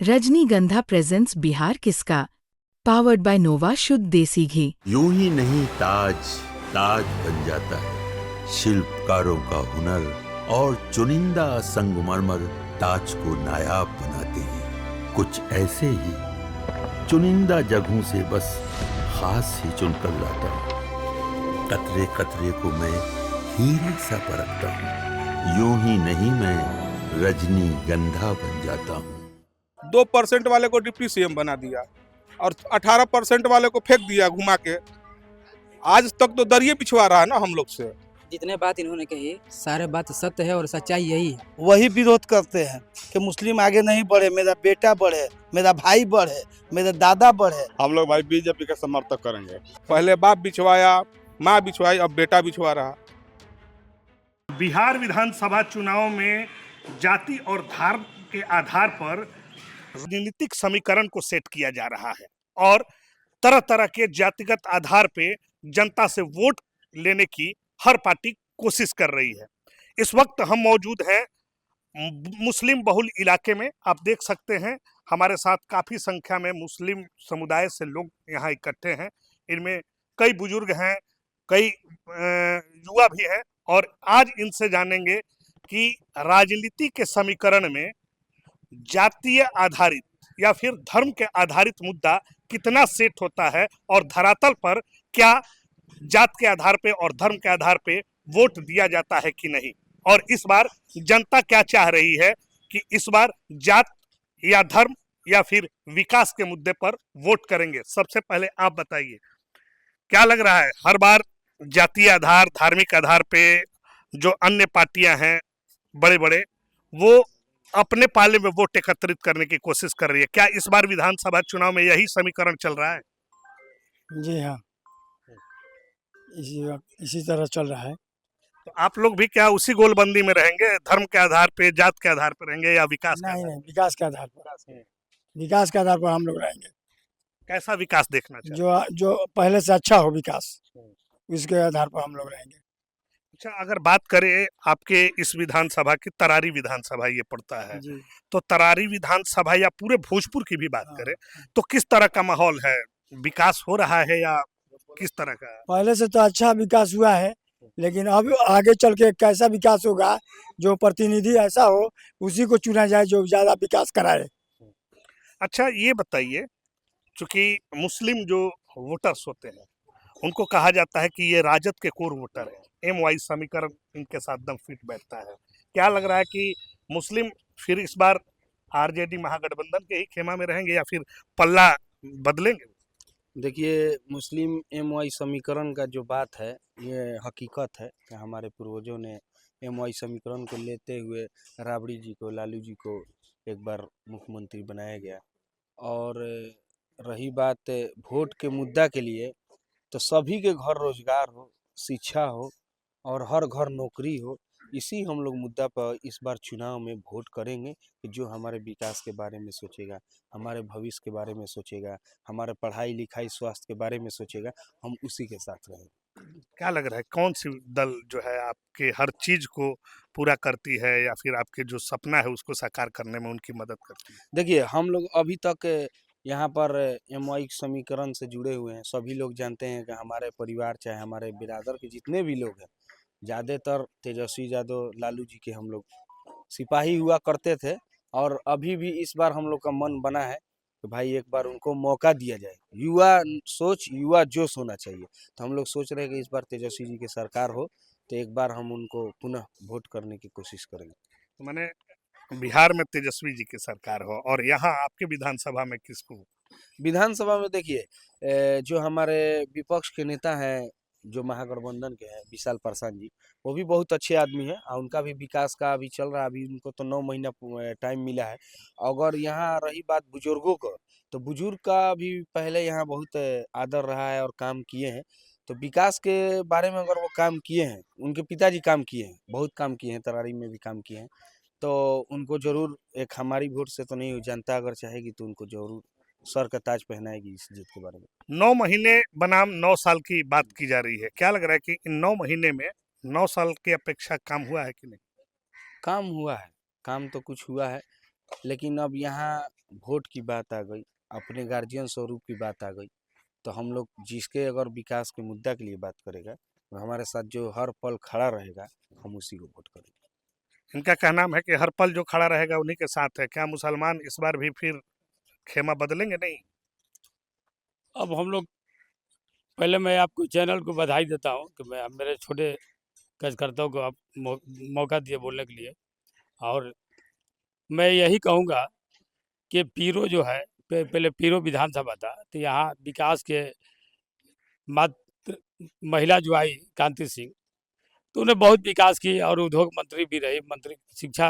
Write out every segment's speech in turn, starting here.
रजनीगंधा प्रेजेंट्स बिहार किसका, powered by नोवा शुद्ध देसी घी। यूं ही नहीं ताज ताज बन जाता है, शिल्पकारों का हुनर और चुनिंदा संगमरमर ताज को नायाब बनाते हैं। कुछ ऐसे ही चुनिंदा जगहों से बस खास ही चुनकर लाता हूँ। कतरे कतरे को मैं हीरे सा परखता हूँ। यूं ही नहीं मैं रजनीगंधा बन जाता हूँ। 2% वाले को डिप्टी सीएम बना दिया और 18% वाले को फेंक दिया घुमा के। आज तक तो दरिये पिछवा रहा है ना हम लोग से। जितने बात इन्होंने कही सारे बात सत्य है और सच्चाई यही है। वही विरोध करते हैं कि मुस्लिम आगे नहीं बढ़े, मेरा बेटा बढ़े, मेरा भाई बढ़े, मेरा दादा बढ़े। हम लोग भाई बीजेपी का समर्थक करेंगे। पहले बाप बिछवाया, माँ बिछवाई, अब बेटा बिछवा रहा। बिहार विधानसभा चुनाव में जाति और धर्म के आधार पर राजनीतिक समीकरण को सेट किया जा रहा है और तरह तरह के जातिगत आधार पे जनता से वोट लेने की हर पार्टी कोशिश कर रही है। इस वक्त हम मौजूद हैं मुस्लिम बहुल इलाके में। आप देख सकते हैं हमारे साथ काफ़ी संख्या में मुस्लिम समुदाय से लोग यहाँ इकट्ठे हैं। इनमें कई बुजुर्ग हैं, कई युवा भी हैं और आज इनसे जानेंगे कि राजनीति के समीकरण में जातीय आधारित या फिर धर्म के आधारित मुद्दा कितना सेट होता है और धरातल पर क्या जात के आधार पे और धर्म के आधार पे वोट दिया जाता है कि नहीं, और इस बार जनता क्या चाह रही है कि इस बार जात या धर्म या फिर विकास के मुद्दे पर वोट करेंगे। सबसे पहले आप बताइए क्या लग रहा है, हर बार जातीय आधार धार्मिक आधार पे जो अन्य पार्टियां हैं बड़े बड़े वो अपने पाले में वोट एकत्रित करने की कोशिश कर रही है, क्या इस बार विधानसभा चुनाव में यही समीकरण चल रहा है? जी हाँ, इसी तरह चल रहा है। तो आप लोग भी क्या उसी गोलबंदी में रहेंगे, धर्म के आधार पे जात के आधार पर रहेंगे या विकास के आधार? नहीं, विकास के आधार पर, विकास के आधार पर हम लोग रहेंगे। कैसा विकास देखना चाहिए? जो पहले से अच्छा हो विकास, उसके आधार पर हम लोग रहेंगे। अच्छा, अगर बात करें आपके इस विधानसभा की, तरारी विधानसभा ये पड़ता है, तो तरारी विधानसभा या पूरे भोजपुर की भी बात करें तो किस तरह का माहौल है, विकास हो रहा है या किस तरह का? पहले से तो अच्छा विकास हुआ है, लेकिन अब आगे चल के कैसा विकास होगा, जो प्रतिनिधि ऐसा हो उसी को चुना जाए जो ज्यादा विकास कराए। अच्छा, ये बताइए, चूंकि मुस्लिम जो वोटर्स होते हैं उनको कहा जाता है कि ये राजद के कोर वोटर है, एमवाई समीकरण इनके साथ दम फिट बैठता है, क्या लग रहा है कि मुस्लिम फिर इस बार आरजेडी महागठबंधन के ही खेमा में रहेंगे या फिर पल्ला बदलेंगे? देखिए, मुस्लिम एमवाई समीकरण का जो बात है ये हकीकत है कि हमारे पूर्वजों ने एमवाई समीकरण को लेते हुए राबड़ी जी को, लालू जी को एक बार मुख्यमंत्री बनाया गया। और रही बात वोट के मुद्दा के लिए, तो सभी के घर रोजगार हो, शिक्षा हो और हर घर नौकरी हो, इसी हम लोग मुद्दा पर इस बार चुनाव में वोट करेंगे कि जो हमारे विकास के बारे में सोचेगा, हमारे भविष्य के बारे में सोचेगा, हमारे पढ़ाई लिखाई स्वास्थ्य के बारे में सोचेगा, हम उसी के साथ रहेंगे। क्या लग रहा है कौन सी दल जो है आपके हर चीज को पूरा करती है या फिर आपके जो सपना है उसको साकार करने में उनकी मदद करती है? देखिए, हम लोग अभी तक यहाँ पर एमवाई समीकरण से जुड़े हुए हैं। सभी लोग जानते हैं कि हमारे परिवार चाहे हमारे बिरादर के जितने भी लोग हैं, ज़्यादातर तेजस्वी यादव लालू जी के हम लोग सिपाही हुआ करते थे और अभी भी इस बार हम लोग का मन बना है कि भाई एक बार उनको मौका दिया जाए। युवा सोच, युवा जोश होना चाहिए, तो हम लोग सोच रहे हैं कि इस बार तेजस्वी जी की सरकार हो तो एक बार हम उनको पुनः वोट करने की कोशिश करेंगे। तो मैंने बिहार में तेजस्वी जी की सरकार हो और यहाँ आपके विधानसभा में किसको? विधानसभा में देखिए, जो हमारे विपक्ष के नेता हैं, जो महागठबंधन के हैं, विशाल पासवान जी, वो भी बहुत अच्छे आदमी हैं और उनका भी विकास का अभी चल रहा है। अभी उनको तो 9 महीना टाइम मिला है। अगर यहाँ रही बात बुजुर्गों को, तो बुजुर्ग का भी पहले यहाँ बहुत आदर रहा है और काम किए हैं। तो विकास के बारे में अगर वो काम किए हैं, उनके पिताजी काम किए हैं, बहुत काम किए हैं, तरारी में भी काम किए हैं, तो उनको जरूर एक हमारी वोट से तो नहीं, जनता अगर चाहेगी तो उनको जरूर सर का ताज पहनाएगी इस जीत के बारे में। 9 महीने बनाम 9 साल की बात की जा रही है, क्या लग रहा है कि इन 9 महीने में 9 साल की अपेक्षा काम हुआ है कि नहीं? काम हुआ है, काम तो कुछ हुआ है लेकिन अब यहाँ वोट की बात आ गई, अपने गार्जियन स्वरूप की बात आ गई, तो हम लोग जिसके अगर विकास के मुद्दा के लिए बात करेगा, तो हमारे साथ जो हर पल खड़ा रहेगा, हम उसी को वोट करेंगे। इनका क्या नाम है कि हर पल जो खड़ा रहेगा उन्हीं के साथ है। क्या मुसलमान इस बार भी फिर खेमा बदलेंगे? नहीं। अब हम लोग, पहले मैं आपको चैनल को बधाई देता हूँ कि मैं मेरे छोटे कार्यकर्ताओं को आप मौका दिए बोलने के लिए। और मैं यही कहूँगा कि पीरो जो है, पहले पीरो विधानसभा था, तो यहाँ विकास के मात्र महिला जो आई कांति सिंह, तो उन्हें बहुत विकास की और उद्योग मंत्री भी रही, मंत्री शिक्षा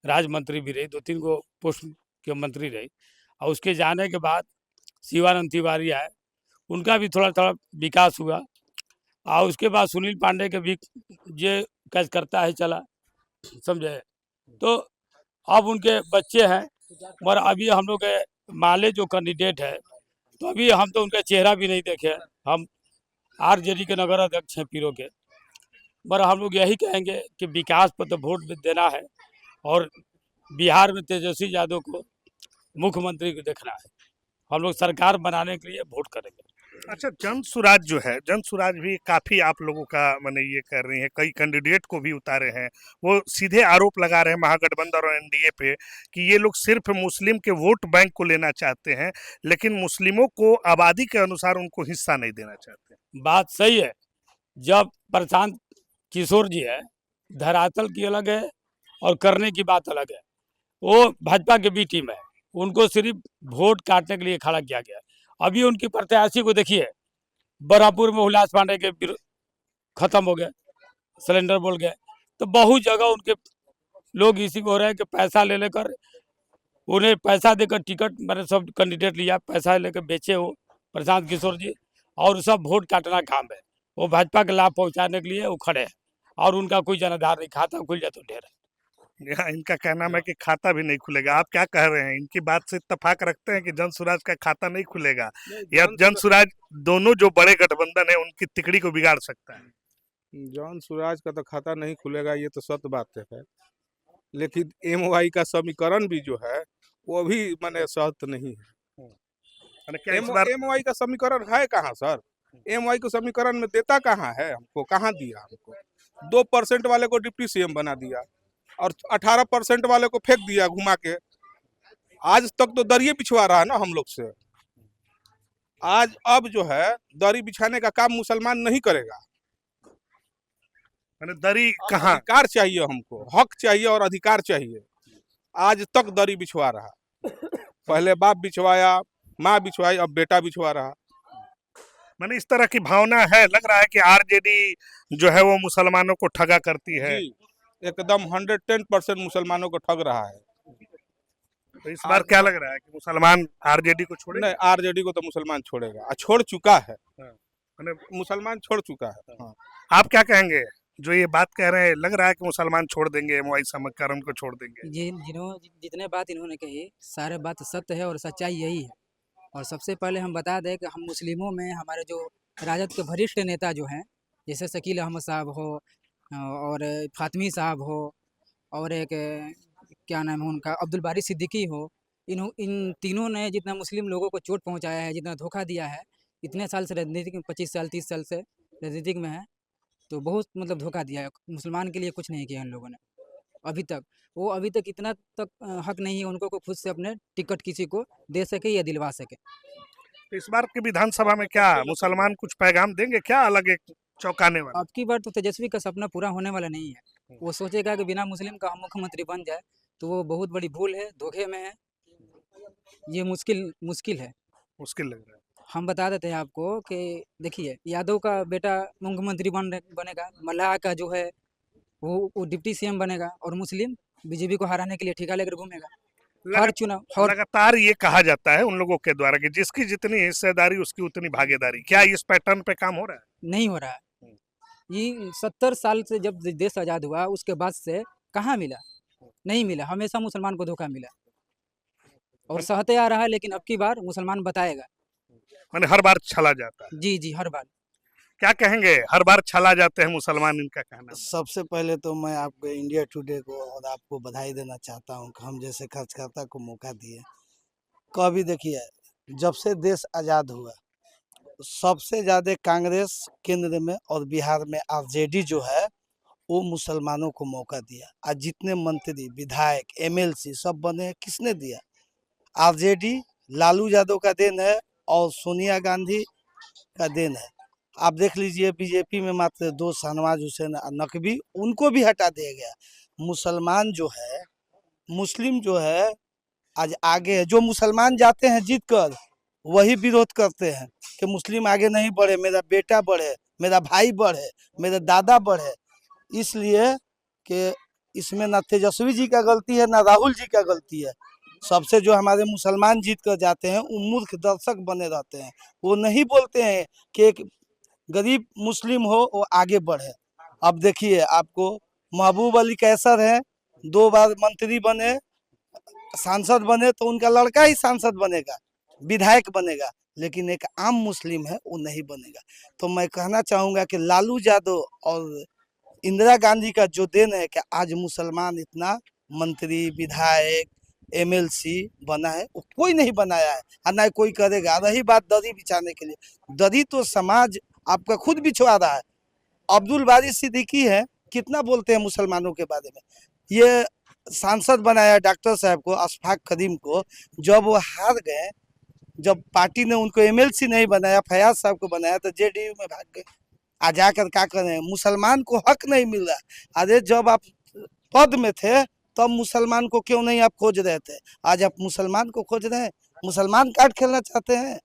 राज्य मंत्री भी रही, 2-3 गो पोस्ट के मंत्री रही। और उसके जाने के बाद शिवानंद तिवारी आए, उनका भी थोड़ा थोड़ा विकास हुआ। और उसके बाद सुनील पांडे के भी ये कार्यकर्ता है चला, समझे। तो अब उनके बच्चे हैं, मगर अभी हम लोग के माले जो कैंडिडेट है, तो अभी हम तो उनका चेहरा भी नहीं देखे। हम आरजेडी के नगर अध्यक्ष हैं पीरो के, मगर हम लोग यही कहेंगे कि विकास पर तो वोट देना है और बिहार में तेजस्वी यादव को मुख्यमंत्री को देखना है। हम लोग सरकार बनाने के लिए वोट करेंगे। अच्छा, जन सुराज जो है, जन सुराज भी काफी आप लोगों का माने ये कर रही है, कई कैंडिडेट को भी उतारे हैं। वो सीधे आरोप लगा रहे हैं महागठबंधन और एनडीए पे कि ये लोग सिर्फ मुस्लिम के वोट बैंक को लेना चाहते हैं, लेकिन मुस्लिमों को आबादी के अनुसार उनको हिस्सा नहीं देना चाहते। बात सही है। जब प्रशांत किशोर जी है, धरातल की अलग है और करने की बात अलग है। वो भाजपा के बी टीम है, उनको सिर्फ वोट काटने के लिए खड़ा किया गया। अभी उनकी प्रत्याशी को देखिए, बरापुर में हुलास पांडे के खत्म हो गए, सिलेंडर बोल गए। तो बहुत जगह उनके लोग इसी को हो रहे हैं कि पैसा ले लेकर, उन्हें पैसा देकर टिकट, मैंने सब कैंडिडेट लिया, पैसा लेकर बेचे हो प्रशांत किशोर जी, और सब वोट काटना काम है। वो भाजपा के लाभ पहुंचाने के लिए वो खड़े हैं, और उनका कोई जनाधार नहीं। खाता खुल जाए तो ढेर है। यहाँ इनका कहना है कि खाता भी नहीं खुलेगा। आप क्या कह रहे हैं? इनकी बात से इत्तेफाक रखते हैं कि जन सुराज का खाता नहीं खुलेगा, या जन सुराज दोनों जो बड़े गठबंधन है उनकी तिकड़ी को बिगाड़ सकता है? जॉन सूरज का तो खाता नहीं खुलेगा, ये तो सत्य बात है। लेकिन एमओआई का समीकरण भी जो है वो भी माने सत्य नहीं है। यानी क्या इस बार एमओआई का समीकरण है कहाँ सर? एमओआई को समीकरण में देता कहाँ है? हमको कहाँ दिया? हमको 2% वाले को डिप्टी सीएम बना दिया और 18% वाले को फेंक दिया घुमा के। आज तक तो दरिये बिछवा रहा है ना हम लोग से। आज अब जो है दरी बिछाने का काम मुसलमान नहीं करेगा। मैंने दरी कहाँ? अधिकार चाहिए हमको, हक चाहिए और अधिकार चाहिए। आज तक दरी बिछवा रहा, पहले बाप बिछवाया, माँ बिछवाई, अब बेटा बिछवा रहा। मैंने इस तरह की भावना है, लग रहा है कि आरजेडी जो है वो मुसलमानों को ठगा करती है। जी, एकदम 110% मुसलमानों को ठग रहा है। तो इस बार क्या लग रहा है कि मुसलमान आरजेडी को छोड़े? नहीं, आरजेडी को तो मुसलमान छोड़ेगा, छोड़ चुका है। मैंने मुसलमान छोड़ चुका है। हाँ। आप क्या कहेंगे जो ये बात कह रहे हैं? लग रहा है कि मुसलमान छोड़ देंगे, एमवाई समीकरण को छोड़ देंगे। जितने बात इन्होंने कही सारे बात सत्य है और सच्चाई यही है। और सबसे पहले हम बता दें कि हम मुस्लिमों में हमारे जो राजद के वरिष्ठ नेता जो हैं, जैसे शकील अहमद साहब हो और फातमी साहब हो, और एक क्या नाम है उनका, अब्दुल बारी सिद्दीकी हो, इन तीनों ने जितना मुस्लिम लोगों को चोट पहुंचाया है, जितना धोखा दिया है, इतने साल से राजनीतिक में 25 साल 30 साल से राजनीतिक में है, तो बहुत मतलब धोखा दिया है। मुसलमान के लिए कुछ नहीं किया इन लोगों ने अभी तक। वो अभी तक इतना तक हक नहीं है उनको को खुद से अपने टिकट किसी को दे सके या दिलवा सके। इस बार की विधानसभा में क्या मुसलमान कुछ पैगाम देंगे क्या अलग, एक चौंकाने वाला? अब की बार तो तेजस्वी का सपना पूरा होने वाला नहीं है। वो सोचेगा कि बिना मुस्लिम का हम मुख्यमंत्री बन जाए, तो वो बहुत बड़ी भूल है, धोखे में है। ये मुश्किल है, मुश्किल लग रहा है। हम बता देते हैं आपको कि देखिए, यादव का बेटा मुख्यमंत्री बनेगा, मल्लाह का जो है वो डिप्टी सीएम बनेगा, और मुस्लिम बीजेपी को हराने के लिए ठेका लेकर घूमेगा हर चुनाव। लगातार ये कहा जाता है उन लोगों के द्वारा कि जिसकी जितनी हिस्सेदारी उसकी उतनी भागीदारी। क्या इस पैटर्न पे काम हो रहा है? नहीं हो रहा है। ये 70 साल से जब देश आज़ाद हुआ उसके बाद से कहाँ मिला? नहीं मिला। हमेशा मुसलमान को धोखा मिला और सहते आ रहा है, लेकिन अब की बार मुसलमान बताएगा। मैंने हर बार छला जाता है। जी जी, हर बार। क्या कहेंगे? हर बार छला जाते हैं मुसलमान, इनका कहना है। सबसे पहले तो मैं आपको इंडिया टुडे को और आपको बधाई देना चाहता हूँ कि हम जैसे खर्चकर्ता को मौका दिए। कभी देखिए, जब से देश आज़ाद हुआ सबसे ज़्यादा कांग्रेस केंद्र में और बिहार में आरजेडी जो है वो मुसलमानों को मौका दिया। आज जितने मंत्री विधायक एमएलसी सब बने किसने दिया? आरजेडी, लालू यादव का देन है और सोनिया गांधी का देन है। आप देख लीजिए बीजेपी में मात्र 2 शाहनवाज हुसैन नकवी, उनको भी हटा दिया गया। मुसलमान जो है, मुस्लिम जो है आज आगे है। जो मुसलमान जाते हैं जीत कर वही विरोध करते हैं कि मुस्लिम आगे नहीं बढ़े, मेरा बेटा बढ़े, मेरा भाई बढ़े, मेरा दादा बढ़े। इसलिए कि इसमें ना तेजस्वी जी का गलती है ना राहुल जी का गलती है। सबसे जो हमारे मुसलमान जीत कर जाते हैं वो मूर्ख दर्शक बने रहते हैं। वो नहीं बोलते हैं कि एक गरीब मुस्लिम हो वो आगे बढ़े। अब देखिए, आपको महबूब अली कैसर है, 2 बार मंत्री बने, सांसद बने, तो उनका लड़का ही सांसद बनेगा, विधायक बनेगा, लेकिन एक आम मुस्लिम है वो नहीं बनेगा। तो मैं कहना चाहूँगा कि लालू यादव और इंदिरा गांधी का जो देन है कि आज मुसलमान इतना मंत्री विधायक एमएलसी बना है, वो कोई नहीं बनाया है और ना कोई करेगा। रही बात दरी बिछाने के लिए, दरी तो समाज आपका खुद बिछवा रहा है। अब्दुल बारी सिद्दीकी है, कितना बोलते हैं मुसलमानों के बारे में। ये सांसद बनाया डॉक्टर साहब को, अशफाक करीम को, जब वो हार गए, जब पार्टी ने उनको एमएलसी नहीं बनाया, फयाज साहब को बनाया, तो जेडीयू में भाग गए। आ जाकर क्या करें, मुसलमान को हक नहीं मिल रहा। अरे जब आप पद में थे तब मुसलमान को क्यों नहीं आप खोज रहे थे? आज आप मुसलमान को खोज रहे हैं, मुसलमान कार्ड खेलना चाहते हैं।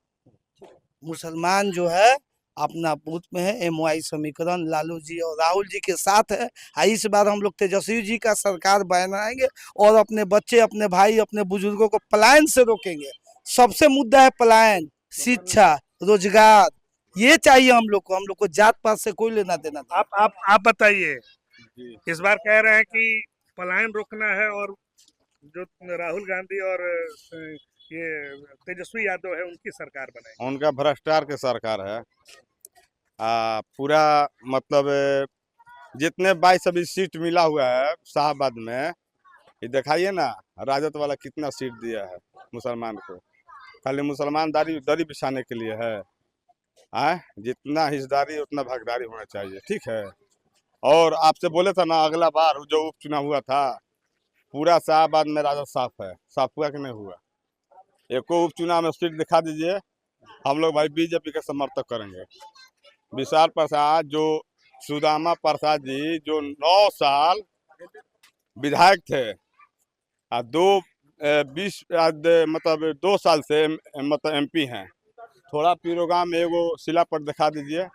मुसलमान जो है अपना बूथ में है, एमओआई समीकरण लालू जी और राहुल जी के साथ है। इस बार हम लोग तेजस्वी जी का सरकार बनाएंगे और अपने बच्चे, अपने भाई, अपने बुजुर्गों को पलायन से रोकेंगे। सबसे मुद्दा है पलायन, शिक्षा, रोजगार, ये चाहिए हम लोग को जात पात से कोई लेना देना नहीं। आप बताइए, इस बार कह रहे हैं कि पलायन रोकना है और जो राहुल गांधी और ये तेजस्वी यादव है उनकी सरकार बनाएंगे। उनका भ्रष्टाचार की सरकार है। पूरा मतलब जितने 22 अभी सीट मिला हुआ है शाहबाद में, ये दिखाइए ना राजद वाला कितना सीट दिया है मुसलमान को। खाली मुसलमान दरी बिछाने के लिए है। जितना हिस्सेदारी उतना भागीदारी होना चाहिए, ठीक है। और आपसे बोले था ना अगला बार जो उपचुनाव हुआ था, पूरा शाहबाद में राजद साफ है। साफ हुआ कि नहीं हुआ? एको उपचुनाव में सीट दिखा दीजिए, हम लोग भाई बीजेपी का समर्थक करेंगे। विशाल प्रसाद, जो सुदामा प्रसाद जी जो 9 साल विधायक थे और 2 साल से मतलब एमपी हैं। थोड़ा पीरोगाम में एगो शिलापट दिखा दीजिए।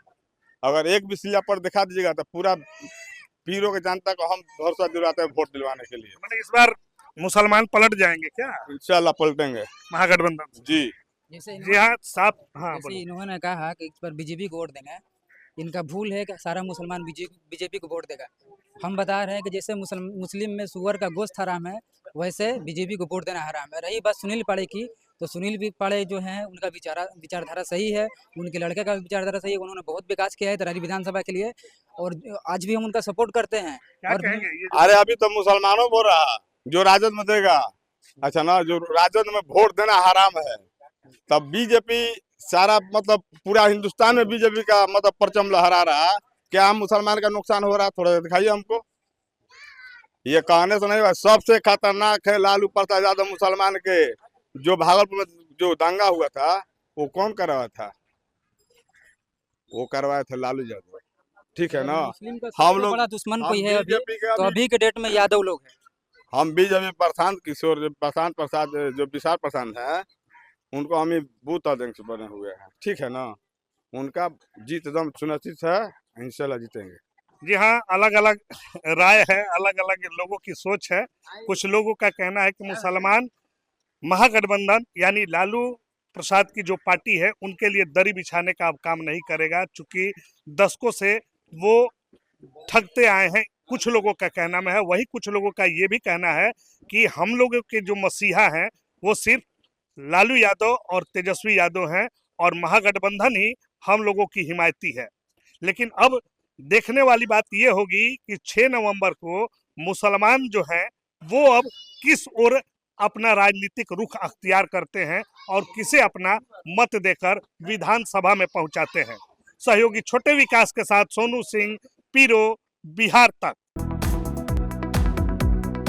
अगर एक भी शिलापट दिखा दीजिएगा तो पूरा पीरो के जनता को हम भरोसा दिलाते हैं वोट दिलवाने के लिए। मतलब इस बार मुसलमान पलट जाएंगे क्या? इंशाल्लाह पलटेंगे महागठबंधन। जी जी हाँ, साफ। हाँ, जैसे इन्होंने कहा कि इस पर बीजेपी को वोट देना है, इनका भूल है कि सारा मुसलमान बीजेपी को वोट देगा। हम बता रहे हैं कि जैसे मुस्लिम में सुअर का गोश्त हराम है, वैसे बीजेपी को वोट देना हराम है। रही बात सुनील पाड़े की, तो सुनील भी पाड़े जो हैं उनका विचारधारा सही है, उनके लड़के का विचारधारा सही है। उन्होंने बहुत विकास किया है तरारी विधानसभा के लिए और आज भी हम उनका सपोर्ट करते हैं। क्या और कहेंगे ये अरे अभी तो मुसलमानों बोल रहा जो राजद में देगा, अच्छा ना, जो राजद में वोट देना हराम है, तब बीजेपी सारा मतलब पूरा हिंदुस्तान में बीजेपी का मतलब परचम लहरा रहा। क्या हम मुसलमान का नुकसान हो रहा? थोड़ा दिखाइए हमको। ये कहने से नहीं हुआ। सबसे खतरनाक है लालू प्रसाद यादव मुसलमान के। जो भागलपुर में जो दंगा हुआ था वो कौन करवाया था? वो करवाया था लालू यादव, ठीक है ना। मुस्लिम का हम सबसे लोग बड़ा दुश्मन कोई है अभी, बीजेपी के तो अभी के डेट में यादव लोग हैं। हम बीजेपी प्रशांत प्रसाद जो विशाल प्रसाद है, उनको हम बूथ अध्यक्ष बने हुए हैं, ठीक है ना। उनका जीत एकदम सुनिश्चित है, इंशाल्लाह जीतेंगे। जी हाँ, अलग अलग राय है, अलग अलग लोगों की सोच है। कुछ लोगों का कहना है कि मुसलमान महागठबंधन यानी लालू प्रसाद की जो पार्टी है उनके लिए दरी बिछाने का अब काम नहीं करेगा, चूंकि दशकों से वो ठगते आए हैं। कुछ लोगों का कहना में है, वही कुछ लोगों का ये भी कहना है कि हम लोगों के जो मसीहा हैं वो सिर्फ लालू यादव और तेजस्वी यादव हैं और महागठबंधन ही हम लोगों की हिमायती है। लेकिन अब देखने वाली बात यह होगी कि 6 नवंबर को मुसलमान जो हैं वो अब किस ओर अपना राजनीतिक रुख अख्तियार करते हैं और किसे अपना मत देकर विधानसभा में पहुंचाते हैं। सहयोगी छोटे विकास के साथ सोनू सिंह, पीरो, बिहार तक।